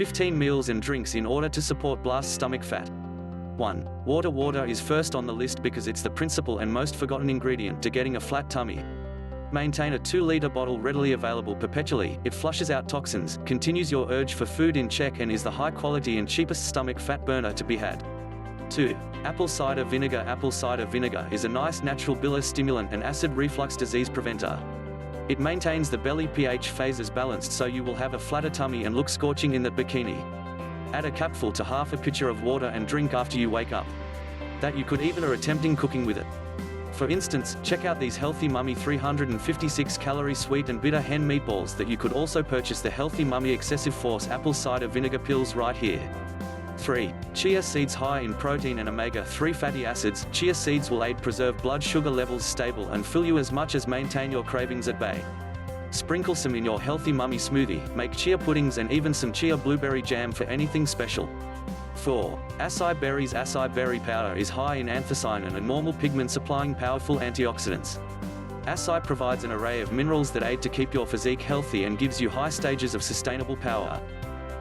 15 meals and drinks in order to support blast stomach fat. 1. Water. Water is first on the list because it's the principal and most forgotten ingredient to getting a flat tummy. Maintain a 2-liter bottle readily available perpetually. It flushes out toxins, continues your urge for food in check, and is the high quality and cheapest stomach fat burner to be had. 2. Apple cider vinegar. Apple cider vinegar is a nice natural bile stimulant and acid reflux disease preventer. It maintains the belly pH phases balanced so you will have a flatter tummy and look scorching in that bikini. Add a cupful to half a pitcher of water and drink after you wake up. That you could even are attempting cooking with it. For instance, check out these Healthy Mummy 356 calorie sweet and bitter hen meatballs that you could also purchase the Healthy Mummy Excessive Force apple cider vinegar pills right here. 3. Chia seeds. High in protein and omega-3 fatty acids, chia seeds will aid preserve blood sugar levels stable and fill you as much as maintain your cravings at bay. Sprinkle some in your Healthy Mummy smoothie, make chia puddings and even some chia blueberry jam for anything special. 4. Acai berries. Acai berry powder is high in anthocyanin, a normal pigment supplying powerful antioxidants. Acai provides an array of minerals that aid to keep your physique healthy and gives you high stages of sustainable power.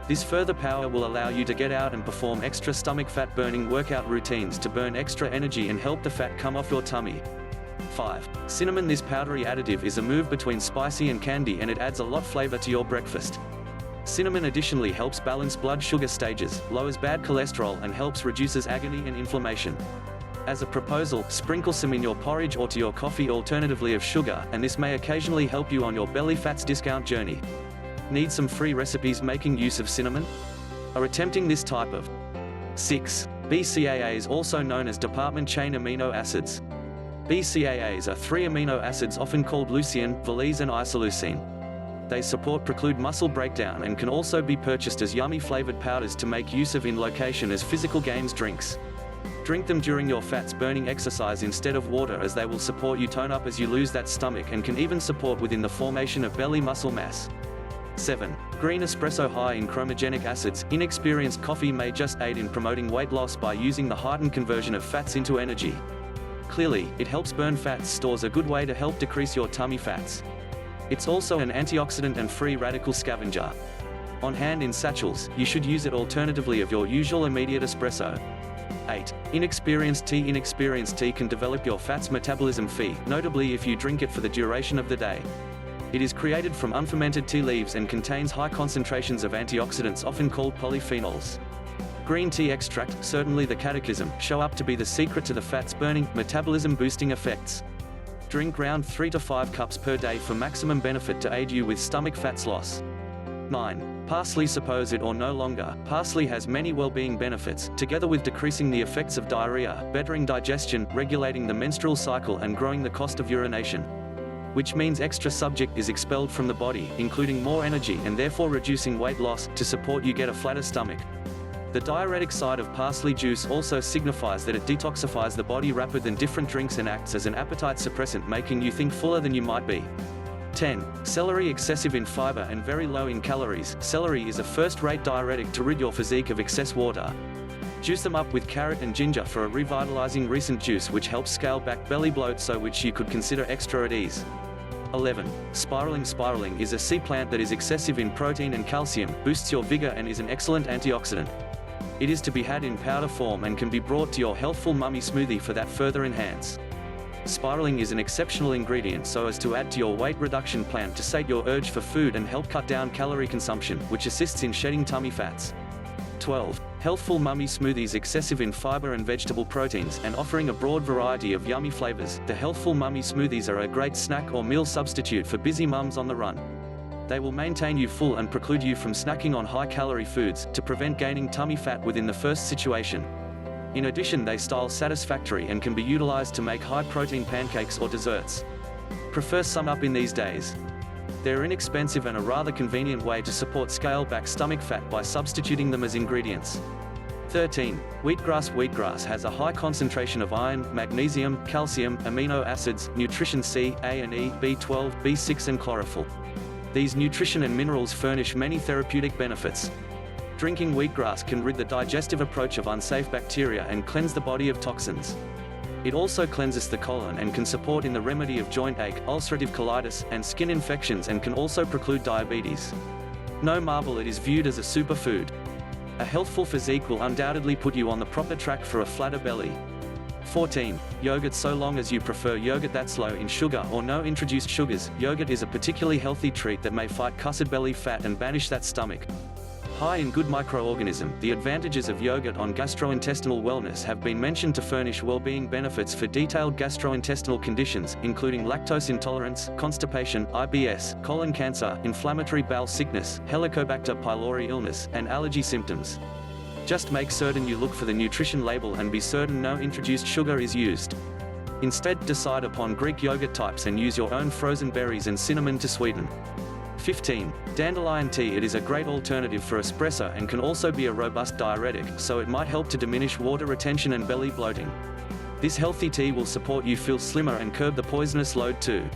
This further power will allow you to get out and perform extra stomach fat burning workout routines to burn extra energy and help the fat come off your tummy. 5. Cinnamon. This powdery additive is a move between spicy and candy, and it adds a lot flavor to your breakfast. Cinnamon additionally helps balance blood sugar stages, lowers bad cholesterol, and helps reduces agony and inflammation. As a proposal, sprinkle some in your porridge or to your coffee alternatively of sugar, and this may occasionally help you on your belly fats discount journey. Need some free recipes making use of cinnamon? Are attempting this type of 6. BCAAs, also known as department chain amino acids. BCAAs are 3 amino acids often called leucine, valise and isoleucine. They preclude muscle breakdown and can also be purchased as yummy flavored powders to make use of in location as physical games drinks. Drink them during your fats burning exercise instead of water, as they will support you tone up as you lose that stomach and can even support within the formation of belly muscle mass. 7. Green espresso. High in chromogenic acids, inexperienced coffee may just aid in promoting weight loss by using the heightened conversion of fats into energy. Clearly, it helps burn fats. Stores a good way to help decrease your tummy fats. It's also an antioxidant and free radical scavenger. On hand in satchels, you should use it alternatively of your usual immediate espresso. 8. Inexperienced tea. Inexperienced tea can develop your fat's metabolism fee, notably if you drink it for the duration of the day. It is created from unfermented tea leaves and contains high concentrations of antioxidants often called polyphenols. Green tea extract, certainly the catechism, show up to be the secret to the fats burning, metabolism boosting effects. Drink around 3 to 5 cups per day for maximum benefit to aid you with stomach fats loss. 9. Parsley. Suppose it or no longer, parsley has many well-being benefits, together with decreasing the effects of diarrhea, bettering digestion, regulating the menstrual cycle and growing the cost of urination. Which means extra subject is expelled from the body, including more energy and therefore reducing weight loss, to support you get a flatter stomach. The diuretic side of parsley juice also signifies that it detoxifies the body rapid than different drinks and acts as an appetite suppressant, making you think fuller than you might be. 10. Celery. Excessive in fiber and very low in calories, celery is a first-rate diuretic to rid your physique of excess water. Juice them up with carrot and ginger for a revitalizing recent juice which helps scale back belly bloat, so which you could consider extra at ease. 11. Spiraling. Spiraling is a sea plant that is excessive in protein and calcium, boosts your vigor and is an excellent antioxidant. It is to be had in powder form and can be brought to your Healthful Mummy smoothie for that further enhance. Spiraling is an exceptional ingredient so as to add to your weight reduction plan to sate your urge for food and help cut down calorie consumption, which assists in shedding tummy fats. 12. Healthful Mummy smoothies. Excessive in fiber and vegetable proteins and offering a broad variety of yummy flavors, the Healthful Mummy smoothies are a great snack or meal substitute for busy mums on the run. They will maintain you full and preclude you from snacking on high-calorie foods, to prevent gaining tummy fat within the first situation. In addition, they style satisfactory and can be utilized to make high-protein pancakes or desserts. Prefer some up in these days. They're inexpensive and a rather convenient way to support scale-back stomach fat by substituting them as ingredients. 13. Wheatgrass. Wheatgrass has a high concentration of iron, magnesium, calcium, amino acids, nutrition C, A and E, B12, B6 and chlorophyll. These nutrition and minerals furnish many therapeutic benefits. Drinking wheatgrass can rid the digestive approach of unsafe bacteria and cleanse the body of toxins. It also cleanses the colon and can support in the remedy of joint ache, ulcerative colitis, and skin infections, and can also preclude diabetes. No marvel it is viewed as a superfood. A healthful physique will undoubtedly put you on the proper track for a flatter belly. 14. Yogurt. So long as you prefer yogurt that's low in sugar or no introduced sugars, yogurt is a particularly healthy treat that may fight cussed belly fat and banish that stomach. High in good microorganism, the advantages of yogurt on gastrointestinal wellness have been mentioned to furnish well-being benefits for detailed gastrointestinal conditions, including lactose intolerance, constipation, IBS, colon cancer, inflammatory bowel sickness, Helicobacter pylori illness, and allergy symptoms. Just make certain you look for the nutrition label and be certain no introduced sugar is used. Instead, decide upon Greek yogurt types and use your own frozen berries and cinnamon to sweeten. 15. Dandelion tea. It is a great alternative for espresso and can also be a robust diuretic, so it might help to diminish water retention and belly bloating. This healthy tea will support you feel slimmer and curb the poisonous load too.